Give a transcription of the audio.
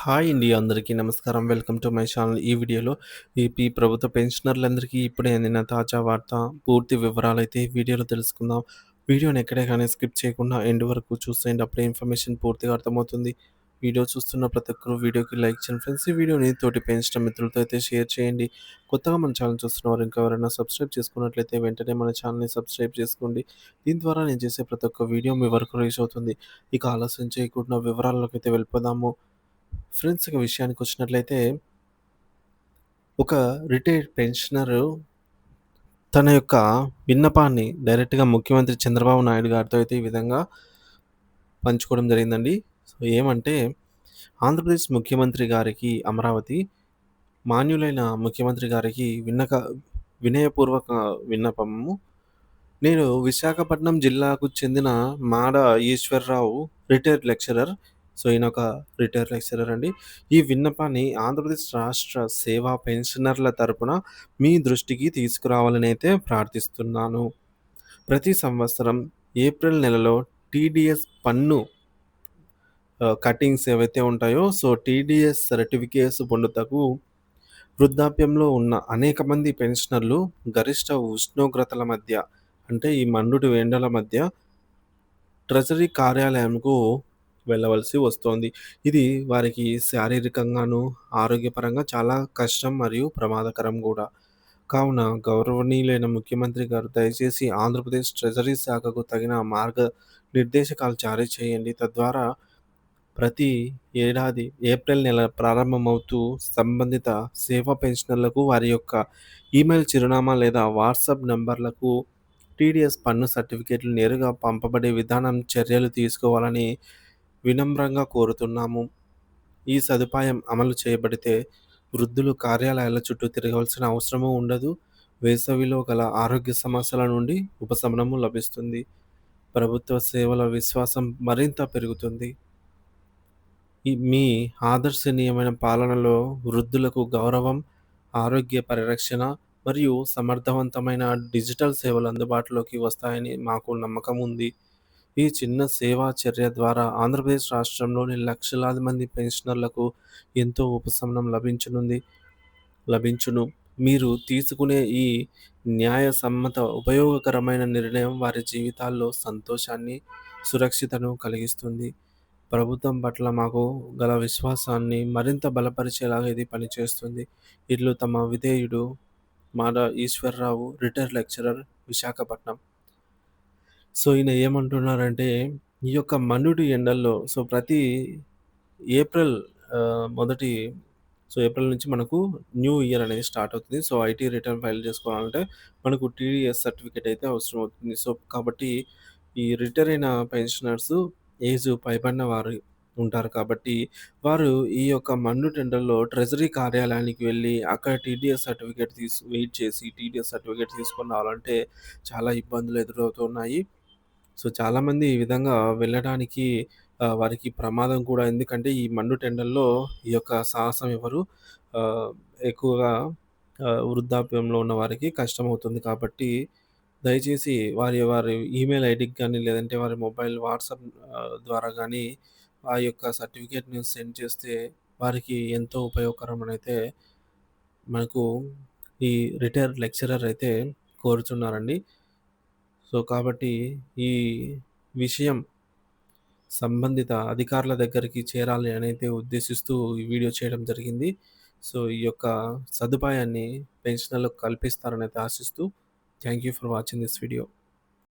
Hi అండి. అందరికీ నమస్కారం. Welcome to my channel. ఈ వీడియోలో ఏపీ ప్రభుత్వ పెన్షనర్లందరికీ ఇప్పుడే అందిన తాజా వార్త, పూర్తి వివరాలైతే ఈ వీడియోలో తెలుసుకుందాం. వీడియోని ఎక్కడే గానీ స్కిప్ చేయకుండా ఎండ్ వరకు చూసేయండి. అప్పుడే ఇన్ఫర్మేషన్ పూర్తిగా అర్థమవుతుంది. వీడియో చూస్తున్న ప్రతి ఒక్కరు వీడియోకి లైక్ చేయండి ఫ్రెండ్స్. ఈ వీడియోని తోటి పెన్షనర్ మిత్రులతో అయితే షేర్ చేయండి. కొత్తగా మన ఛానల్ చూస్తున్నవారు ఇంకా ఎవరైనా సబ్స్క్రైబ్ చేసుకున్నట్లయితే వెంటనే మన ఛానల్‌ని సబ్స్క్రైబ్ చేసుకోండి. దీని ద్వారా నేను చేసే ప్రతి ఒక్క వీడియో మీ వరకు రీచ్ అవుతుంది. ఇక ఆలస్యం చేయకుండా వివరాల్లోకైతే వెళ్ళిపోదాము. ఫ్రెండ్స్ ఇక విషయానికొచ్చినట్లయితే, ఒక రిటైర్డ్ పెన్షనరు తన యొక్క విన్నపాన్ని డైరెక్ట్‌గా ముఖ్యమంత్రి చంద్రబాబు నాయుడు గారితో అయితే ఈ విధంగా పంచుకోవడం జరిగిందండి. సో, ఏమంటే ఆంధ్రప్రదేశ్ ముఖ్యమంత్రి గారికి అమరావతి, మాన్యులైన ముఖ్యమంత్రి గారికి వినయపూర్వక విన్నపము. నేను విశాఖపట్నం జిల్లాకు చెందిన Mada Eswara Rao retired lecturer. So, ఈయనొక రిటైర్డ్ లెక్చరర్ అండి. ఈ విన్నపాన్ని ఆంధ్రప్రదేశ్ రాష్ట్ర సేవా పెన్షనర్ల తరపున మీ దృష్టికి తీసుకురావాలనైతే ప్రార్థిస్తున్నాను. ప్రతి సంవత్సరం ఏప్రిల్ నెలలో టీడీఎస్ పన్ను కటింగ్స్ ఏవైతే ఉంటాయో, సో, టీడీఎస్ సర్టిఫికేట్స్ పొందుటకు వృద్ధాప్యంలో ఉన్న అనేక మంది పెన్షనర్లు గరిష్ట ఉష్ణోగ్రతల మధ్య, అంటే ఈ మండుటి ఎండల మధ్య ట్రెజరీ కార్యాలయంకు వెళ్ళవలసి వస్తోంది. ఇది వారికి శారీరకంగాను, ఆరోగ్యపరంగా చాలా కష్టం మరియు ప్రమాదకరం గూడా. కావున గౌరవనీయులైన ముఖ్యమంత్రి గారు దయచేసి ఆంధ్రప్రదేశ్ ట్రెజరీ శాఖకు తగిన మార్గనిర్దేశకాలు జారీ చేయండి. తద్వారా ప్రతి ఏడాది ఏప్రిల్ నెల ప్రారంభమవుతూ సంబంధిత సేవా పెన్షనర్లకు వారి యొక్క ఈమెయిల్ చిరునామా లేదా వాట్సాప్ నంబర్లకు టీడీఎస్ పన్ను సర్టిఫికేట్లు నేరుగా పంపబడే విధానం చర్యలు తీసుకోవాలని వినమ్రంగా కోరుతున్నాము. ఈ సదుపాయం అమలు చేయబడితే వృద్ధులు కార్యాలయాల చుట్టూ తిరగవలసిన అవసరమూ ఉండదు. వేసవిలో గల ఆరోగ్య సమస్యల నుండి ఉపశమనము లభిస్తుంది. ప్రభుత్వ సేవల విశ్వాసం మరింత పెరుగుతుంది. మీ ఆదర్శనీయమైన పాలనలో వృద్ధులకు గౌరవం, ఆరోగ్య పరిరక్షణ మరియు సమర్థవంతమైన డిజిటల్ సేవలు అందుబాటులోకి వస్తాయని మాకు నమ్మకం ఉంది. ఈ చిన్న సేవా చర్య ద్వారా ఆంధ్రప్రదేశ్ రాష్ట్రంలోని లక్షలాది మంది పెన్షనర్లకు ఎంతో ఉపశమనం లభించును. మీరు తీసుకునే ఈ న్యాయసమ్మత, ఉపయోగకరమైన నిర్ణయం వారి జీవితాల్లో సంతోషాన్ని, సురక్షితను కలిగిస్తుంది. ప్రభుత్వం పట్ల మాకు గల విశ్వాసాన్ని మరింత బలపరిచేలాగా ఇది పనిచేస్తుంది. ఇట్లు తమ విధేయుడు Mada Eswara Rao, retired lecturer, Visakhapatnam. So, ఈయన ఏమంటున్నారంటే, ఈ యొక్క మండుటి ఎండల్లో సో, ప్రతి ఏప్రిల్ మొదటి ఏప్రిల్ నుంచి మనకు న్యూ ఇయర్ అనేది స్టార్ట్ అవుతుంది. సో, ఐటీ రిటర్న్ ఫైల్ చేసుకోవాలంటే మనకు టీడీఎస్ సర్టిఫికేట్ అయితే అవసరం అవుతుంది. సో, కాబట్టి ఈ రిటైర్ అయిన పెన్షనర్స్ ఏజ్ పైబడిన వారు ఉంటారు కాబట్టి, వారు ఈ యొక్క మండుటెండల్లో ట్రెజరీ కార్యాలయానికి వెళ్లి అక్కడ టీడీఎస్ సర్టిఫికేట్ వెయిట్ చేసి టీడీఎస్ సర్టిఫికేట్ తీసుకొని రావాలంటే చాలా ఇబ్బందులు ఎదురవుతున్నాయి. సో, చాలామంది ఈ విధంగా వెళ్ళడానికి వారికి ప్రమాదం కూడా. ఎందుకంటే, ఈ మండుటెండల్లో ఈ యొక్క సాహసం ఎవరు ఆహ్, ఎక్కువగా వృద్ధాప్యంలో ఉన్న వారికి కష్టమవుతుంది కాబట్టి, దయచేసి వారి ఈమెయిల్ ఐడీకి గానీ, లేదంటే వారి మొబైల్ వాట్సాప్ ద్వారా గానీ, ఆ యొక్క సర్టిఫికేట్‌ని సెండ్ చేస్తే వారికి ఎంతో ఉపయోగకరమనైతే మనకు ఈ రిటైర్డ్ లెక్చరర్ అయితే కోరుచున్నారండి. సో, కాబట్టి ఈ విషయం సంబంధిత అధికారుల దగ్గరికి చేరాలి అనైతే ఉద్దేశిస్తూ ఈ వీడియో చేయడం జరిగింది. సో, ఈ యొక్క సదుపాయాన్ని పెన్షనర్లకు కల్పిస్తారనైతే ఆశిస్తూ thank you for watching this video.